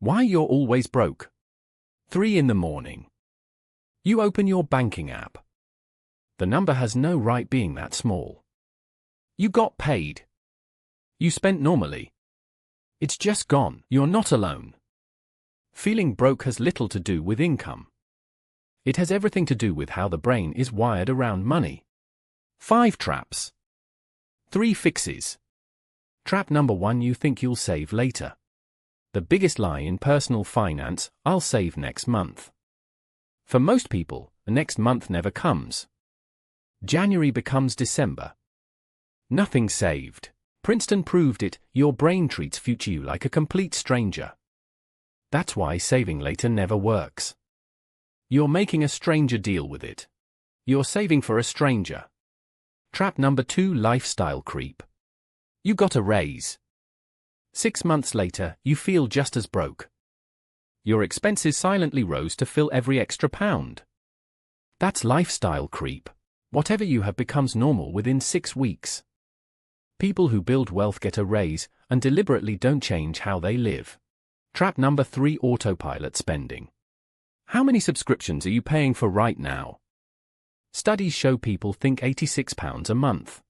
Why you're always broke. 3 in the morning. You open your banking app. The number has no right being that small. You got paid. You spent normally. It's just gone. You're not alone. Feeling broke has little to do with income. It has everything to do with how the brain is wired around money. 5 traps. 3 fixes. Trap number 1: you think you'll save later. The biggest lie in personal finance: I'll save next month. For most people, the next month never comes. January becomes December. Nothing saved. Princeton proved it. Your brain treats future you like a complete stranger. That's why saving later never works. You're making a stranger deal with it. You're saving for a stranger. Trap number 2: lifestyle creep. You got a raise. 6 months later, you feel just as broke. Your expenses silently rose to fill every extra pound. That's lifestyle creep. Whatever you have becomes normal within 6 weeks. People who build wealth get a raise and deliberately don't change how they live. Trap number 3: autopilot spending. How many subscriptions are you paying for right now? Studies show people think £86 a month.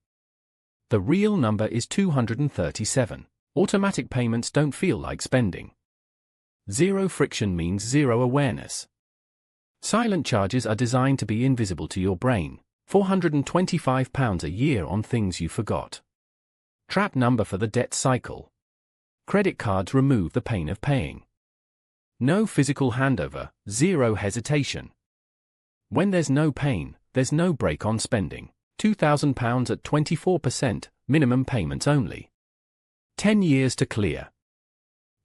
The real number is 237. Automatic payments don't feel like spending. Zero friction means zero awareness. Silent charges are designed to be invisible to your brain. £425 a year on things you forgot. Trap number 4: the debt cycle. Credit cards remove the pain of paying. No physical handover, zero hesitation. When there's no pain, there's no break on spending. £2,000 at 24%, minimum payments only. 10 years to clear.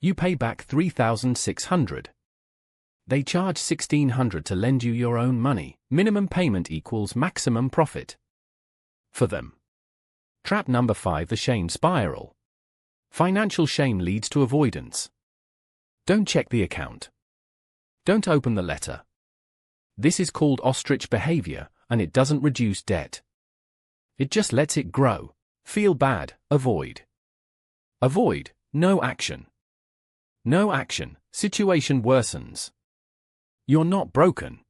You pay back $3,600. They charge $1,600 to lend you your own money. Minimum payment equals maximum profit. For them. Trap number 5: the shame spiral. Financial shame leads to avoidance. Don't check the account. Don't open the letter. This is called ostrich behavior, and it doesn't reduce debt. It just lets it grow. Feel bad, avoid. Avoid, no action. No action, situation worsens. You're not broken.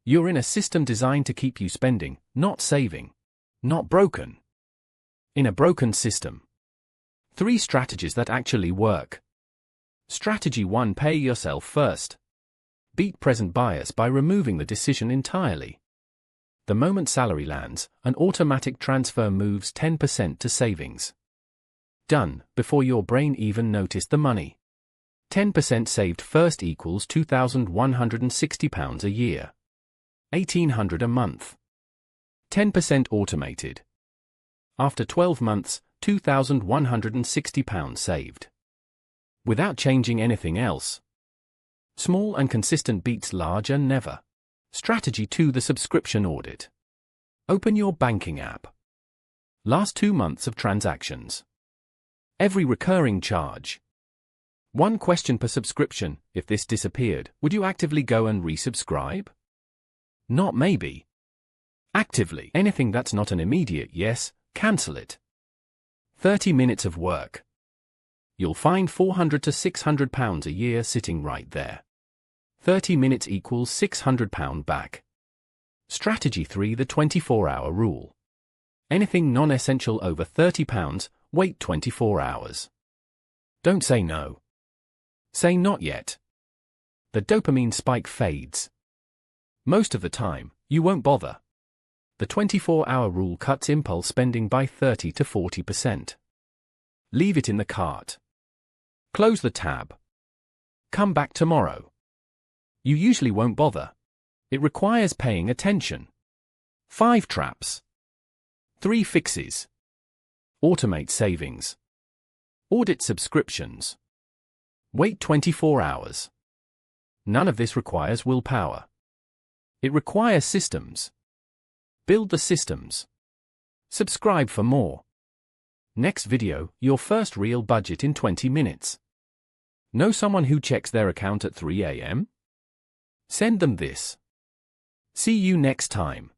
You're in a system designed to keep you spending, not saving. Not broken. In a broken system. 3 strategies that actually work. Strategy 1: pay yourself first. Beat present bias by removing the decision entirely. The moment salary lands, an automatic transfer moves 10% to savings. Done, before your brain even noticed the money. 10% saved first equals £2,160 a year. £1,800 a month. 10% automated. After 12 months, £2,160 saved. Without changing anything else. Small and consistent beats large and never. Strategy 2: the subscription audit. Open your banking app. Last 2 months of transactions. Every recurring charge. 1 question per subscription: if this disappeared, would you actively go and resubscribe? Not maybe. Actively. Anything that's not an immediate yes, cancel it. 30 minutes of work. You'll find £400 to £600 a year sitting right there. 30 minutes equals £600 back. Strategy 3: the 24-hour rule. Anything non-essential over £30, wait 24 hours. Don't say no. Say not yet. The dopamine spike fades. Most of the time, you won't bother. The 24-hour rule cuts impulse spending by 30 to 40%. Leave it in the cart. Close the tab. Come back tomorrow. You usually won't bother. It requires paying attention. 5 traps. 3 fixes. Automate savings. Audit subscriptions. Wait 24 hours. None of this requires willpower. It requires systems. Build the systems. Subscribe for more. Next video: your first real budget in 20 minutes. Know someone who checks their account at 3 a.m.? Send them this. See you next time.